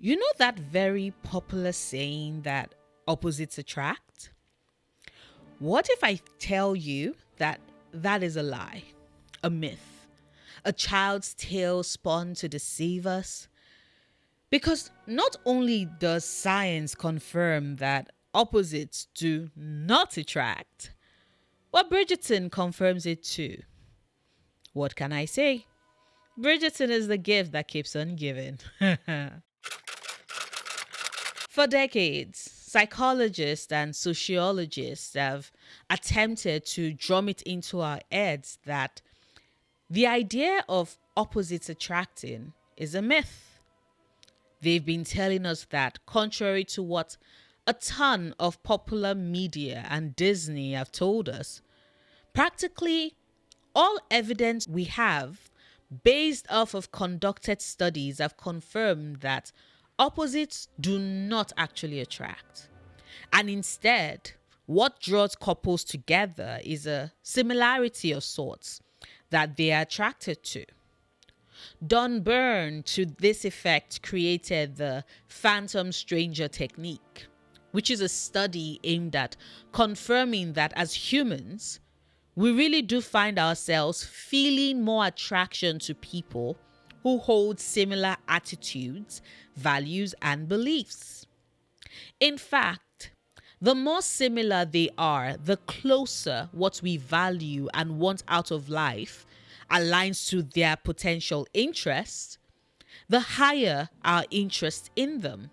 You know that very popular saying that opposites attract? What if I tell you that that is a lie, a myth, a child's tale spun to deceive us? Because not only does science confirm that opposites do not attract, but Bridgerton confirms it too. What can I say? Bridgerton is the gift that keeps on giving. For decades, psychologists and sociologists have attempted to drum it into our heads that the idea of opposites attracting is a myth. They've been telling us that, contrary to what a ton of popular media and Disney have told us, practically all evidence we have based off of conducted studies have confirmed that opposites do not actually attract. And instead, what draws couples together is a similarity of sorts that they are attracted to. Don Byrne, to this effect, created the phantom stranger technique, which is a study aimed at confirming that as humans, we really do find ourselves feeling more attraction to people who hold similar attitudes, values, and beliefs. In fact, the more similar they are, the closer what we value and want out of life aligns to their potential interests, the higher our interest in them.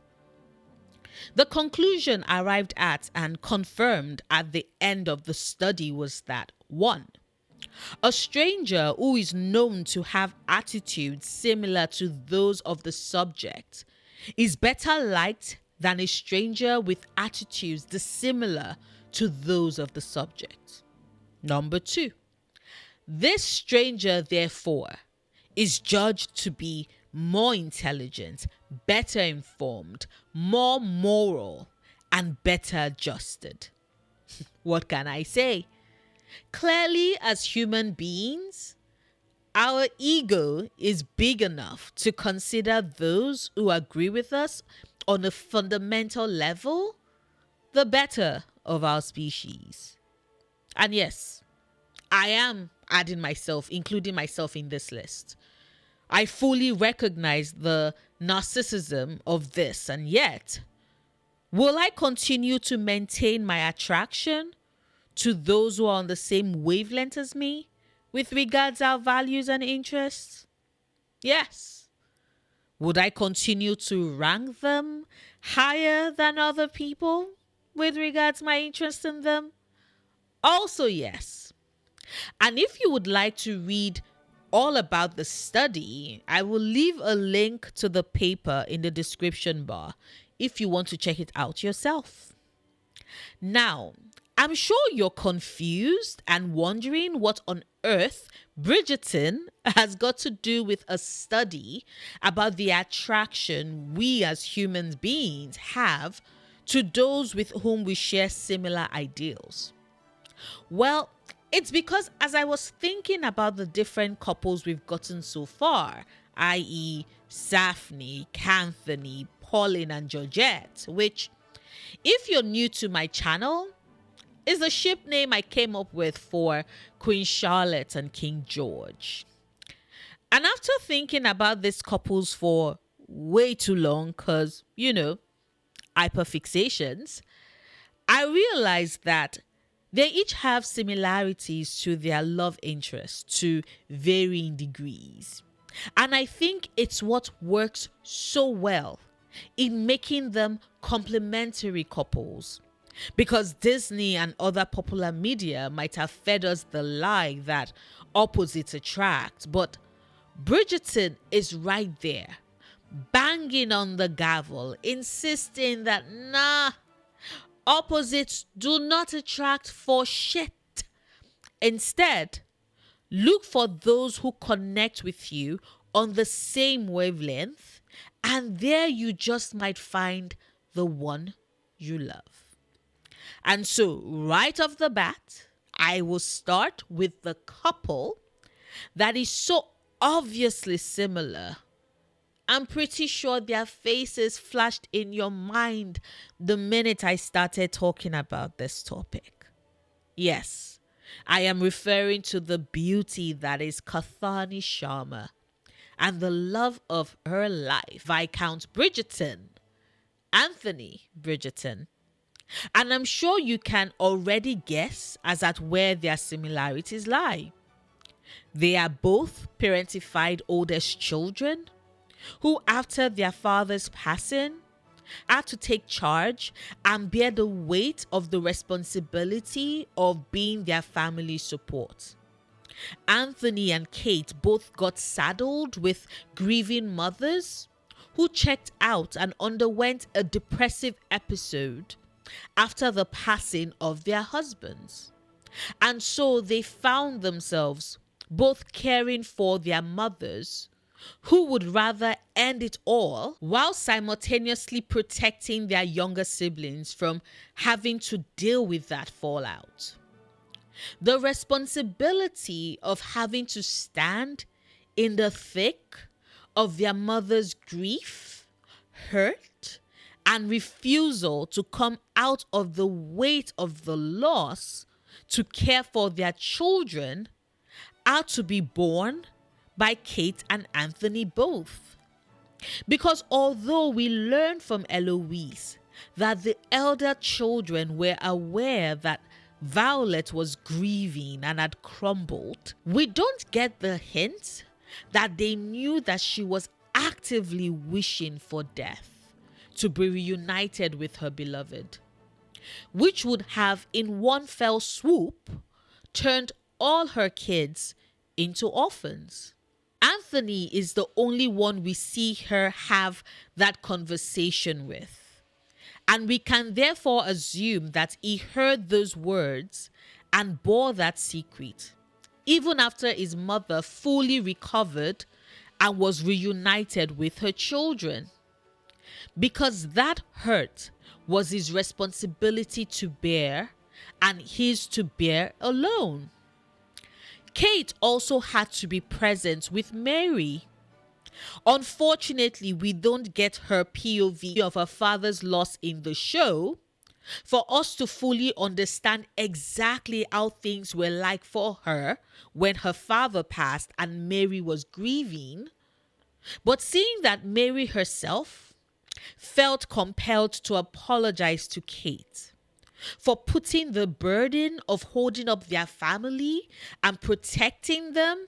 The conclusion arrived at and confirmed at the end of the study was that 1. A stranger who is known to have attitudes similar to those of the subject is better liked than a stranger with attitudes dissimilar to those of the subject. Number 2. This stranger, therefore, is judged to be more intelligent, better informed, more moral, and better adjusted. What can I say? Clearly, as human beings, our ego is big enough to consider those who agree with us on a fundamental level the better of our species. And yes, I am adding myself, including myself in this list. I fully recognize the narcissism of this, and yet, will I continue to maintain my attraction to those who are on the same wavelength as me with regards our values and interests? Yes. Would I continue to rank them higher than other people with regards my interest in them? Also, yes. And if you would like to read all about the study, I will leave a link to the paper in the description bar if you want to check it out yourself. Now, I'm sure you're confused and wondering what on earth Bridgerton has got to do with a study about the attraction we as human beings have to those with whom we share similar ideals. Well, it's because as I was thinking about the different couples we've gotten so far, i.e., Daphne, Anthony, Colin, and Georgette, which, if you're new to my channel, is the ship name I came up with for Queen Charlotte and King George. And after thinking about these couples for way too long, because, hyperfixations, I realized that they each have similarities to their love interests to varying degrees. And I think it's what works so well in making them complementary couples. Because Disney and other popular media might have fed us the lie that opposites attract, but Bridgerton is right there, banging on the gavel, insisting that opposites do not attract for shit. Instead, look for those who connect with you on the same wavelength, and there you just might find the one you love. And so, right off the bat, I will start with the couple that is so obviously similar I'm pretty sure their faces flashed in your mind the minute I started talking about this topic. Yes, I am referring to the beauty that is Kathani Sharma and the love of her life, Viscount Bridgerton, Anthony Bridgerton. And I'm sure you can already guess as at where their similarities lie. They are both parentified oldest children who, after their father's passing, had to take charge and bear the weight of the responsibility of being their family support. Anthony and Kate both got saddled with grieving mothers who checked out and underwent a depressive episode after the passing of their husbands. And so they found themselves both caring for their mothers, who would rather end it all, while simultaneously protecting their younger siblings from having to deal with that fallout. The responsibility of having to stand in the thick of their mother's grief, hurt, and refusal to come out of the weight of the loss to care for their children are to be borne by Kate and Anthony both. Because although we learn from Eloise that the elder children were aware that Violet was grieving and had crumbled, we don't get the hint that they knew that she was actively wishing for death to be reunited with her beloved, which would have in one fell swoop turned all her kids into orphans. Anthony is the only one we see her have that conversation with. And we can therefore assume that he heard those words and bore that secret, even after his mother fully recovered and was reunited with her children. Because that hurt was his responsibility to bear and his to bear alone. Kate also had to be present with Mary. Unfortunately, we don't get her POV of her father's loss in the show for us to fully understand exactly how things were like for her when her father passed and Mary was grieving. But seeing that Mary herself felt compelled to apologize to Kate for putting the burden of holding up their family and protecting them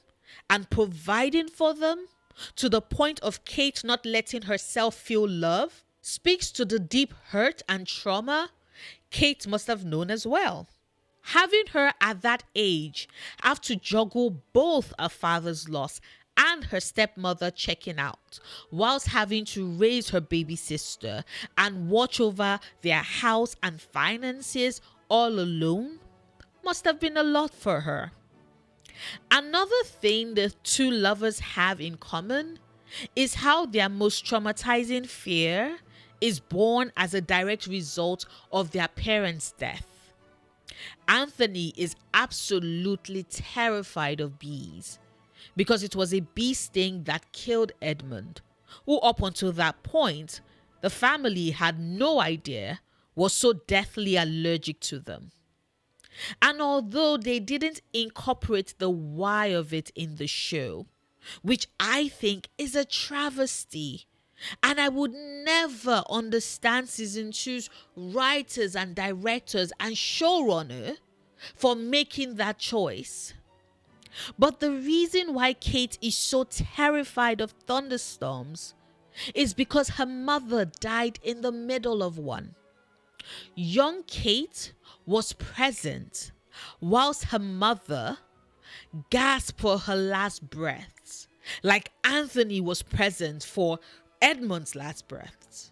and providing for them to the point of Kate not letting herself feel love, speaks to the deep hurt and trauma Kate must have known as well. Having her at that age have to juggle both her father's loss and her stepmother checking out, whilst having to raise her baby sister and watch over their house and finances all alone, must have been a lot for her. Another thing the two lovers have in common is how their most traumatizing fear is born as a direct result of their parents' death. Anthony is absolutely terrified of bees, because it was a bee sting that killed Edmund, who up until that point, the family had no idea was so deathly allergic to them. And although they didn't incorporate the why of it in the show, which I think is a travesty, and I would never understand season 2's writers and directors and showrunner for making that choice. But the reason why Kate is so terrified of thunderstorms is because her mother died in the middle of one. Young Kate was present whilst her mother gasped for her last breaths, like Anthony was present for Edmund's last breaths,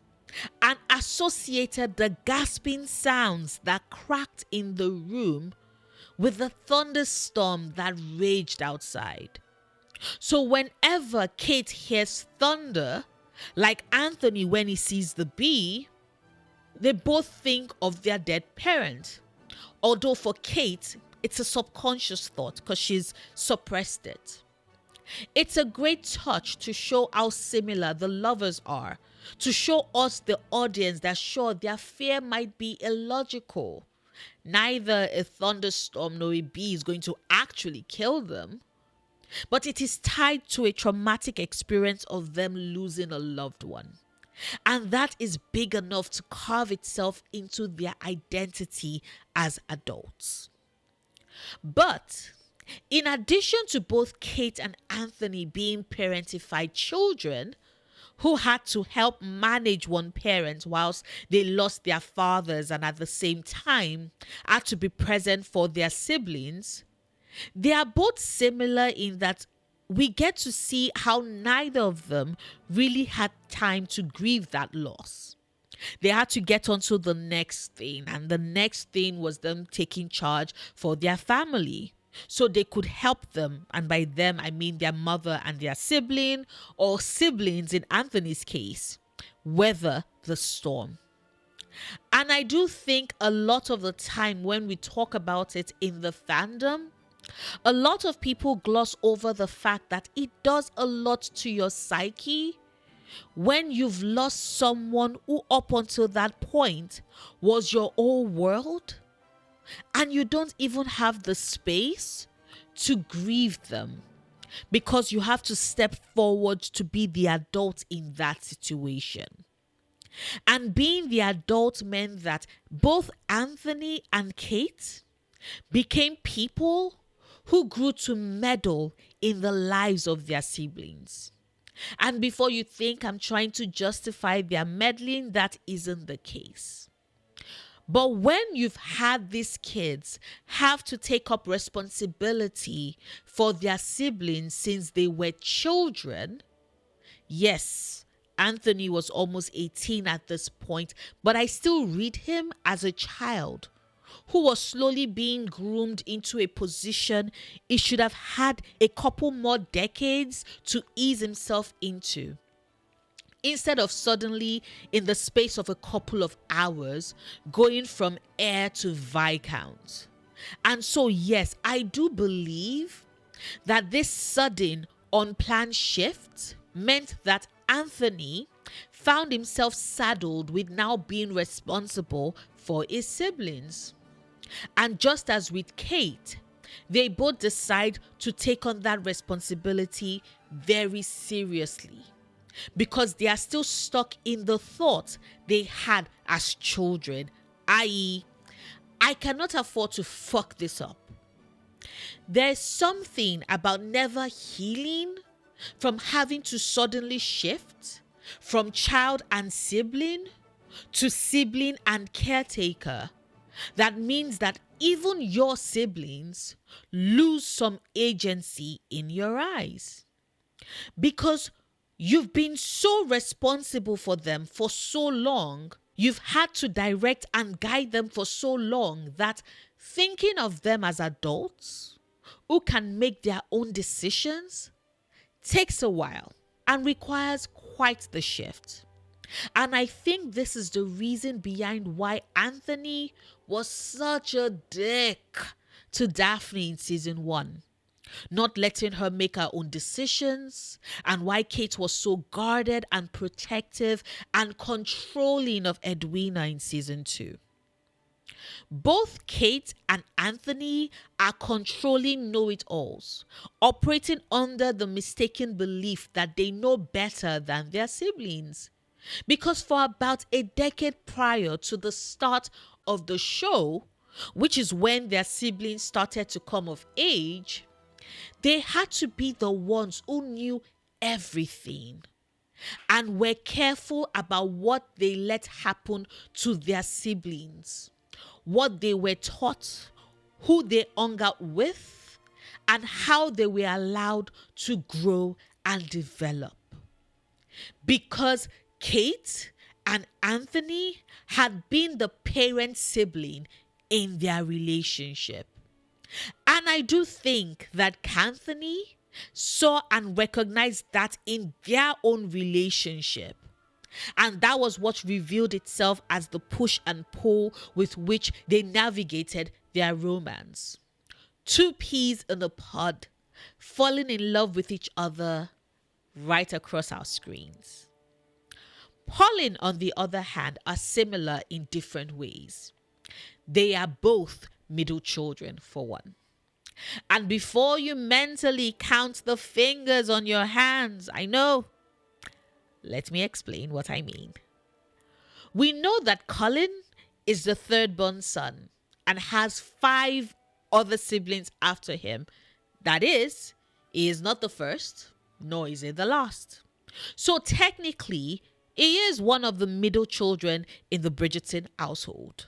and associated the gasping sounds that cracked in the room with the thunderstorm that raged outside. So whenever Kate hears thunder, like Anthony when he sees the bee, they both think of their dead parent. Although for Kate, it's a subconscious thought because she's suppressed it. It's a great touch to show how similar the lovers are, to show us, the audience, that sure, their fear might be illogical. Neither a thunderstorm nor a bee is going to actually kill them, but it is tied to a traumatic experience of them losing a loved one. And that is big enough to carve itself into their identity as adults. But in addition to both Kate and Anthony being parentified children who had to help manage one parent whilst they lost their fathers and at the same time had to be present for their siblings, they are both similar in that we get to see how neither of them really had time to grieve that loss. They had to get on to the next thing, and the next thing was them taking charge for their family so they could help them. And by them, I mean their mother and their sibling, or siblings in Anthony's case, weather the storm. And I do think a lot of the time when we talk about it in the fandom, a lot of people gloss over the fact that it does a lot to your psyche when you've lost someone who up until that point was your whole world, and you don't even have the space to grieve them because you have to step forward to be the adult in that situation. And being the adult meant that both Anthony and Kate became people who grew to meddle in the lives of their siblings. And before you think I'm trying to justify their meddling, that isn't the case. But when you've had these kids have to take up responsibility for their siblings since they were children, yes, Anthony was almost 18 at this point, but I still read him as a child who was slowly being groomed into a position he should have had a couple more decades to ease himself into, instead of suddenly, in the space of a couple of hours, going from heir to viscount. And so, yes, I do believe that this sudden, unplanned shift meant that Anthony found himself saddled with now being responsible for his siblings. And just as with Kate, they both decide to take on that responsibility very seriously, because they are still stuck in the thought they had as children, i.e., I cannot afford to fuck this up. There's something about never healing from having to suddenly shift from child and sibling to sibling and caretaker that means that even your siblings lose some agency in your eyes, because you've been so responsible for them for so long, you've had to direct and guide them for so long, that thinking of them as adults who can make their own decisions takes a while and requires quite the shift. And I think this is the reason behind why Anthony was such a dick to Daphne in season 1, not letting her make her own decisions, and why Kate was so guarded and protective and controlling of Edwina in season 2. Both Kate and Anthony are controlling know-it-alls, operating under the mistaken belief that they know better than their siblings. Because for about a decade prior to the start of the show, which is when their siblings started to come of age, they had to be the ones who knew everything and were careful about what they let happen to their siblings, what they were taught, who they hung out with, and how they were allowed to grow and develop. Because Kate and Anthony had been the parent sibling in their relationship. And I do think that Anthony saw and recognized that in their own relationship. And that was what revealed itself as the push and pull with which they navigated their romance. Two peas in a pod, falling in love with each other right across our screens. Colin, on the other hand, are similar in different ways. They are both middle children, for one. And before you mentally count the fingers on your hands, let me explain what I mean. We know that Colin is the third-born son and has 5 other siblings after him. That is, he is not the first, nor is he the last. So technically, he is one of the middle children in the Bridgerton household.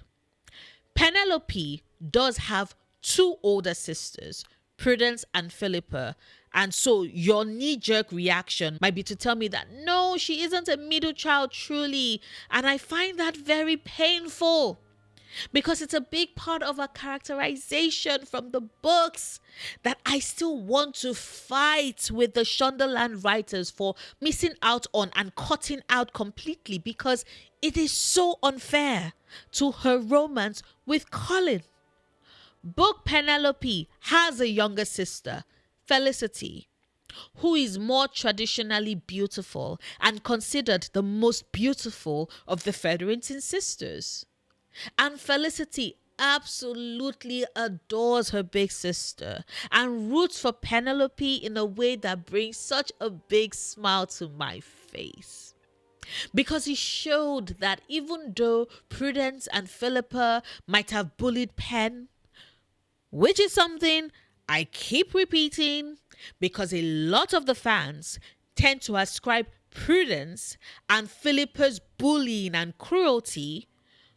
Penelope does have 2 older sisters, Prudence and Philippa, and so your knee-jerk reaction might be to tell me that no, she isn't a middle child truly, and I find that very painful because it's a big part of her characterization from the books that I still want to fight with the Shondaland writers for missing out on and cutting out completely, because it is so unfair to her romance with Colin. Book Penelope has a younger sister, Felicity, who is more traditionally beautiful and considered the most beautiful of the Featherington sisters. And Felicity absolutely adores her big sister and roots for Penelope in a way that brings such a big smile to my face. Because he showed that even though Prudence and Philippa might have bullied Pen, which is something I keep repeating because a lot of the fans tend to ascribe Prudence and Philippa's bullying and cruelty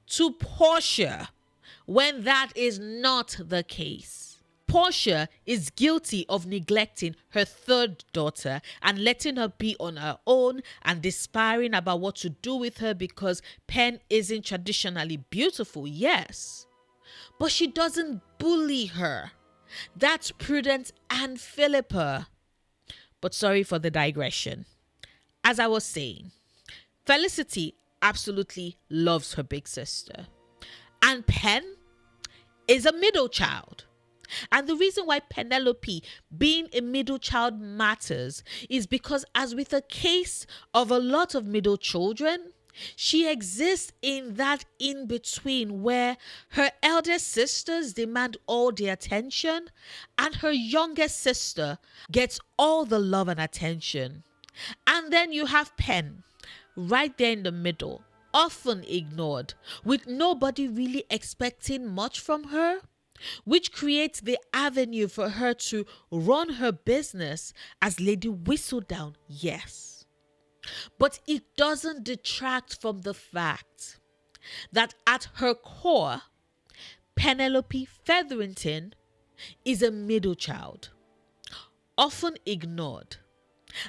to Portia, when that is not the case. Portia is guilty of neglecting her third daughter and letting her be on her own and despairing about what to do with her because Pen isn't traditionally beautiful, yes. But she doesn't bully her. That's Prudence and Philippa. But sorry for the digression. As I was saying, Felicity absolutely loves her big sister. And Pen is a middle child. And the reason why Penelope being a middle child matters is because, as with the case of a lot of middle children, she exists in that in-between where her elder sisters demand all the attention and her youngest sister gets all the love and attention. And then you have Pen right there in the middle, often ignored, with nobody really expecting much from her, which creates the avenue for her to run her business as Lady Whistledown, yes. But it doesn't detract from the fact that at her core, Penelope Featherington is a middle child, often ignored.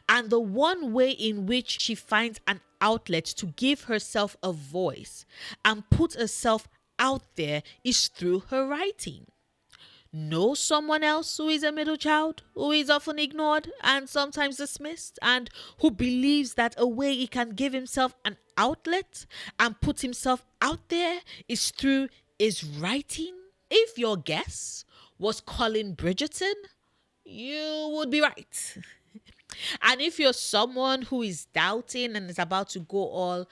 And the one way in which she finds an outlet to give herself a voice and put herself out there is through her writing. Know someone else who is a middle child, who is often ignored and sometimes dismissed, and who believes that a way he can give himself an outlet and put himself out there is through his writing? If your guess was Colin Bridgerton, you would be right. And if you're someone who is doubting and is about to go all,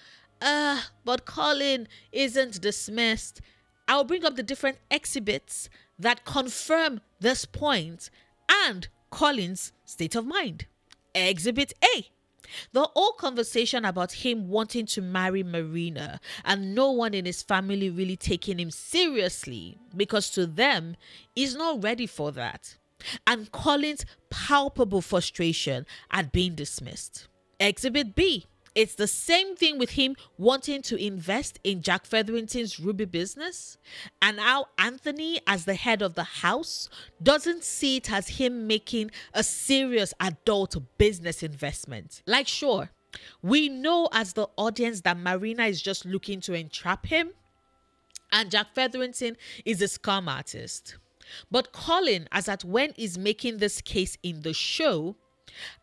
but Colin isn't dismissed, I'll bring up the different exhibits that confirm this point and Colin's state of mind. Exhibit A. The whole conversation about him wanting to marry Marina and no one in his family really taking him seriously because to them, he's not ready for that. And Colin's palpable frustration at being dismissed. Exhibit B. It's the same thing with him wanting to invest in Jack Featherington's Ruby business, and how Anthony, as the head of the house, doesn't see it as him making a serious adult business investment. Like, sure, we know as the audience that Marina is just looking to entrap him, and Jack Featherington is a scam artist. But Colin, as at when he's making this case in the show,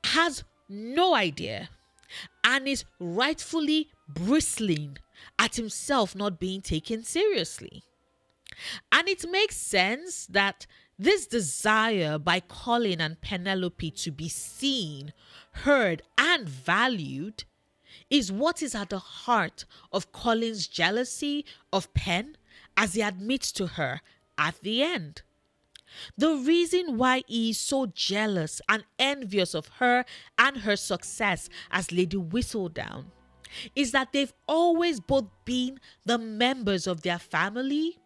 has no idea and is rightfully bristling at himself not being taken seriously. And it makes sense that This desire by Colin and Penelope to be seen, heard, and valued is what is at the heart of Colin's jealousy of Pen, as he admits to her at the end. The reason why he is so jealous and envious of her and her success as Lady Whistledown is that they've always both been the members of their family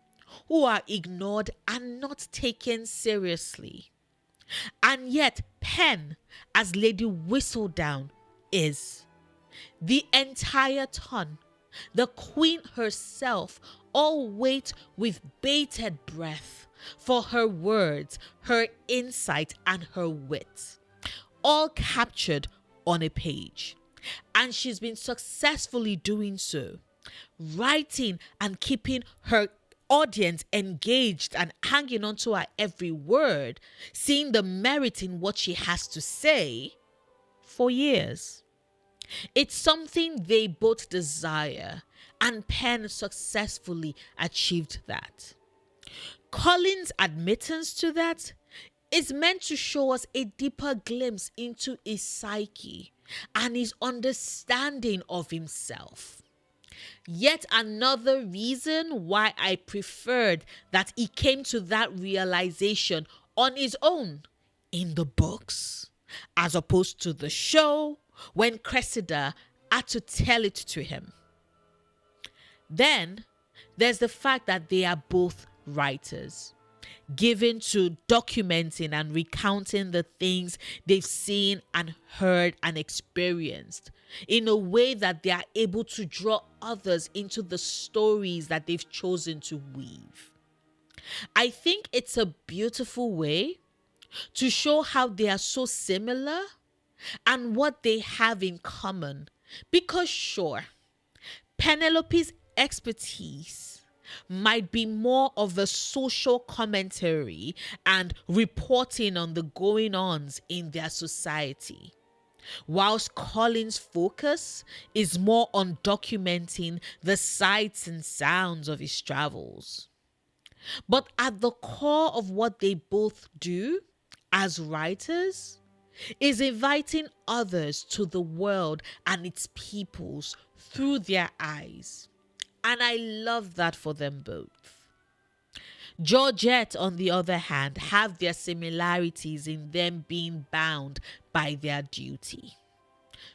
who are ignored and not taken seriously. And yet Pen, as Lady Whistledown, is. The entire ton, the queen herself, all wait with bated breath for her words, her insight, and her wit, all captured on a page. And she's been successfully doing so, writing and keeping her audience engaged and hanging on to her every word, seeing the merit in what she has to say for years. It's something they both desire, and Pen successfully achieved that. Colin's admittance to that is meant to show us a deeper glimpse into his psyche and his understanding of himself. Yet another reason why I preferred that he came to that realization on his own in the books, as opposed to the show when Cressida had to tell it to him. Then there's the fact that they are both writers, given to documenting and recounting the things they've seen and heard and experienced in a way that they are able to draw others into the stories that they've chosen to weave. I think it's a beautiful way to show how they are so similar and what they have in common. Because sure, Penelope's expertise might be more of a social commentary and reporting on the going-ons in their society, whilst Colin's focus is more on documenting the sights and sounds of his travels. But at the core of what they both do as writers is inviting others to the world and its peoples through their eyes. And I love that for them both. Georgette, on the other hand, have their similarities in them being bound by their duty.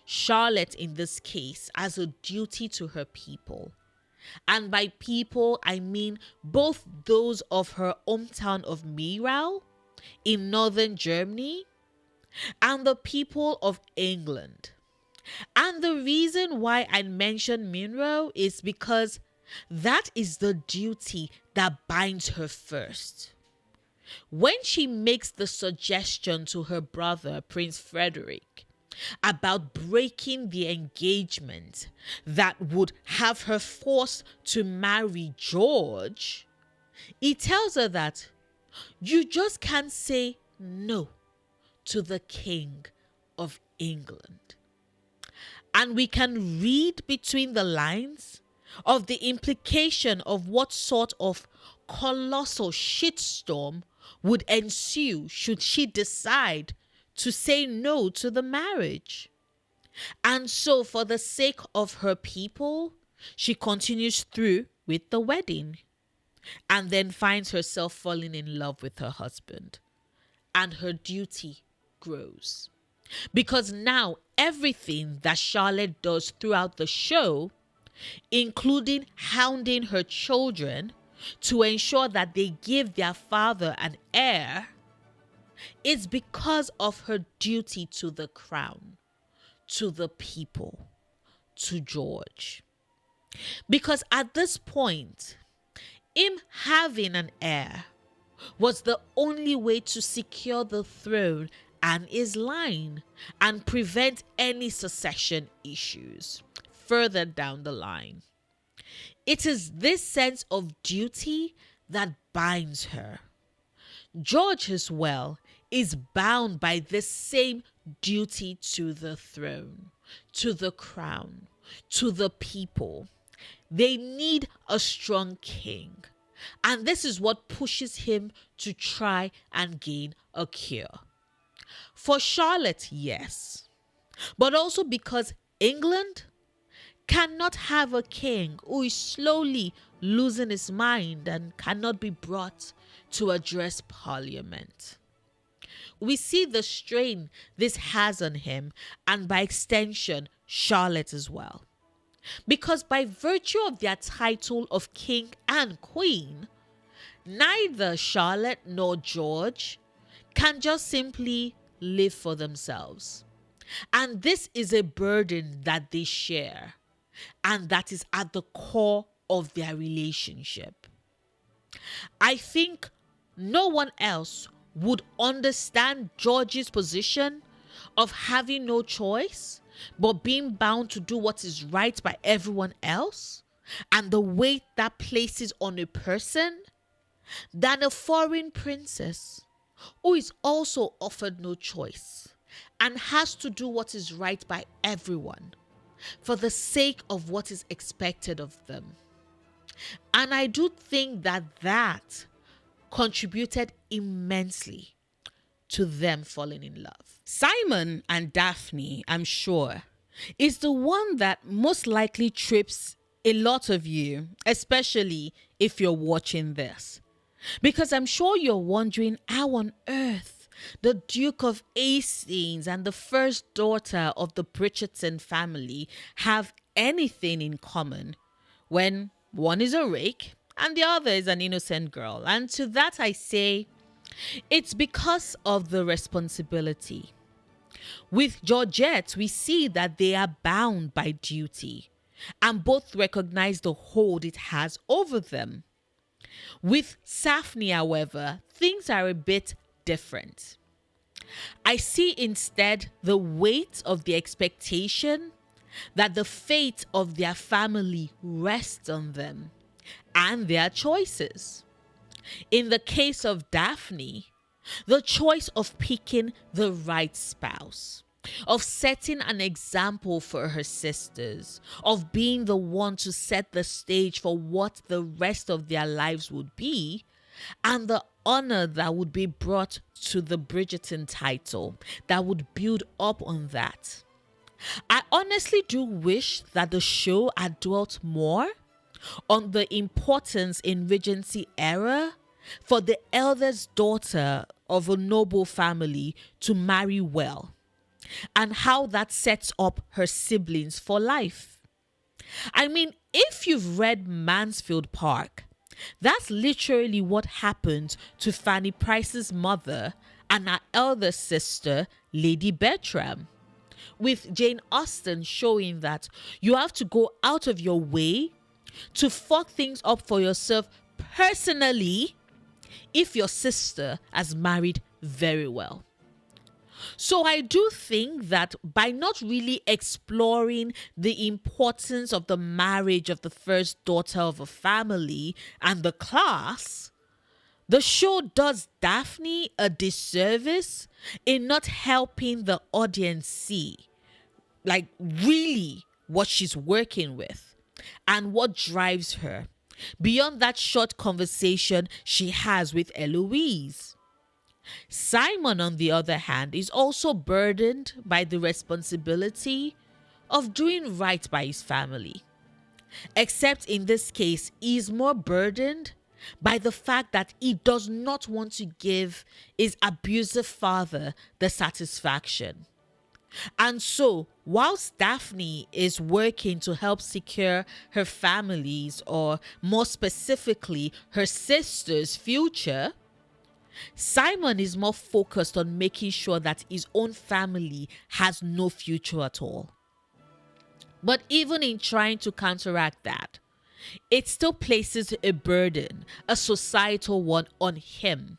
Charlotte, in this case, has a duty to her people. And by people, I mean both those of her hometown of Mirau in northern Germany and the people of England. And the reason why I mention Munro is because that is the duty that binds her first. When she makes the suggestion to her brother, Prince Frederick, about breaking the engagement that would have her forced to marry George, he tells her that you just can't say no to the King of England. And we can read between the lines of the implication of what sort of colossal shitstorm would ensue should she decide to say no to the marriage. And so, for the sake of her people, she continues through with the wedding and then finds herself falling in love with her husband. And her duty grows. Because now everything that Charlotte does throughout the show, including hounding her children to ensure that they give their father an heir, is because of her duty to the crown, to the people, to George. Because at this point, him having an heir was the only way to secure the throne and his line and prevent any succession issues further down the line. It is this sense of duty that binds her. George as well is bound by this same duty to the throne, to the crown, to the people. They need a strong king. And this is what pushes him to try and gain a cure. For Charlotte, yes, but also because England cannot have a king who is slowly losing his mind and cannot be brought to address Parliament. We see the strain this has on him, and by extension, Charlotte as well. Because by virtue of their title of king and queen, neither Charlotte nor George can just simply live for themselves. And this is a burden that they share, and that is at the core of their relationship. I think no one else would understand George's position of having no choice but being bound to do what is right by everyone else, and the weight that places on a person, than a foreign princess who is also offered no choice and has to do what is right by everyone for the sake of what is expected of them. And I do think that contributed immensely to them falling in love. Simon and Daphne, I'm sure, is the one that most likely trips a lot of you, especially if you're watching this. Because I'm sure you're wondering how on earth the Duke of Hastings and the first daughter of the Bridgerton family have anything in common when one is a rake and the other is an innocent girl. And to that I say, it's because of the responsibility. With Georgette, we see that they are bound by duty, and both recognize the hold it has over them. With Daphne, however, things are a bit different. I see instead the weight of the expectation that the fate of their family rests on them and their choices. In the case of Daphne, the choice of picking the right spouse, of setting an example for her sisters, of being the one to set the stage for what the rest of their lives would be, and the honor that would be brought to the Bridgerton title that would build up on that. I honestly do wish that the show had dwelt more on the importance in Regency era for the eldest daughter of a noble family to marry well, and how that sets up her siblings for life. I mean, if you've read Mansfield Park, that's literally what happened to Fanny Price's mother and her elder sister, Lady Bertram, with Jane Austen showing that you have to go out of your way to fuck things up for yourself personally if your sister has married very well. So I do think that by not really exploring the importance of the marriage of the first daughter of a family and the class, the show does Daphne a disservice in not helping the audience see, like, really what she's working with and what drives her beyond that short conversation she has with Eloise. Simon, on the other hand, is also burdened by the responsibility of doing right by his family. Except in this case, he is more burdened by the fact that he does not want to give his abusive father the satisfaction. And so, whilst Daphne is working to help secure her family's, or more specifically, her sister's future, Simon is more focused on making sure that his own family has no future at all. But even in trying to counteract that, it still places a burden, a societal one, on him.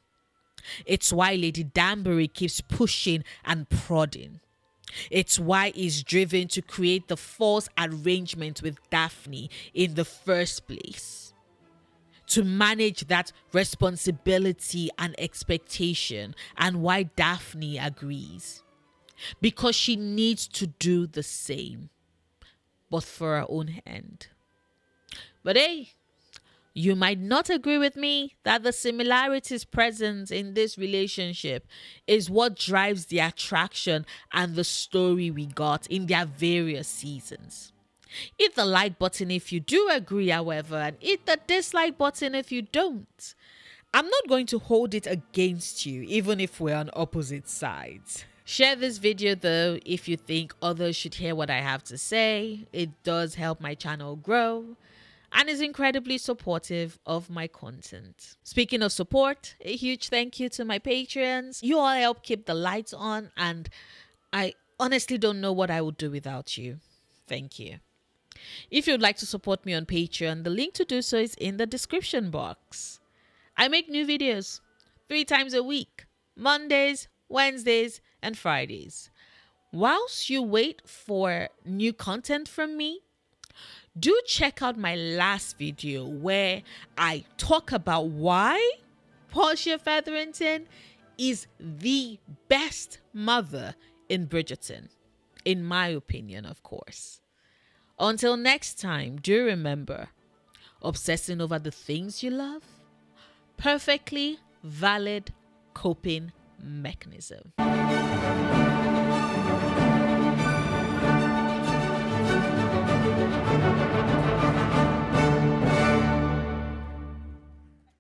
It's why Lady Danbury keeps pushing and prodding. It's why he's driven to create the false arrangement with Daphne in the first place. To manage that responsibility and expectation, and why Daphne agrees. Because she needs to do the same, but for her own end. But hey, You might not agree with me that the similarities present in this relationship is what drives the attraction and the story we got in their various seasons. Hit the like button if you do agree, however, and hit the dislike button if you don't. I'm not going to hold it against you, even if we're on opposite sides. Share this video though if you think others should hear what I have to say. It does help my channel grow and is incredibly supportive of my content. Speaking of support, a huge thank you to my patrons. You all help keep the lights on, and I honestly don't know what I would do without you. Thank you. If you'd like to support me on Patreon, the link to do so is in the description box. I make new videos 3 times a week, Mondays, Wednesdays, and Fridays. Whilst you wait for new content from me, do check out my last video where I talk about why Portia Featherington is the best mother in Bridgerton, in my opinion, of course. Until next time, do remember, obsessing over the things you love, perfectly valid coping mechanism.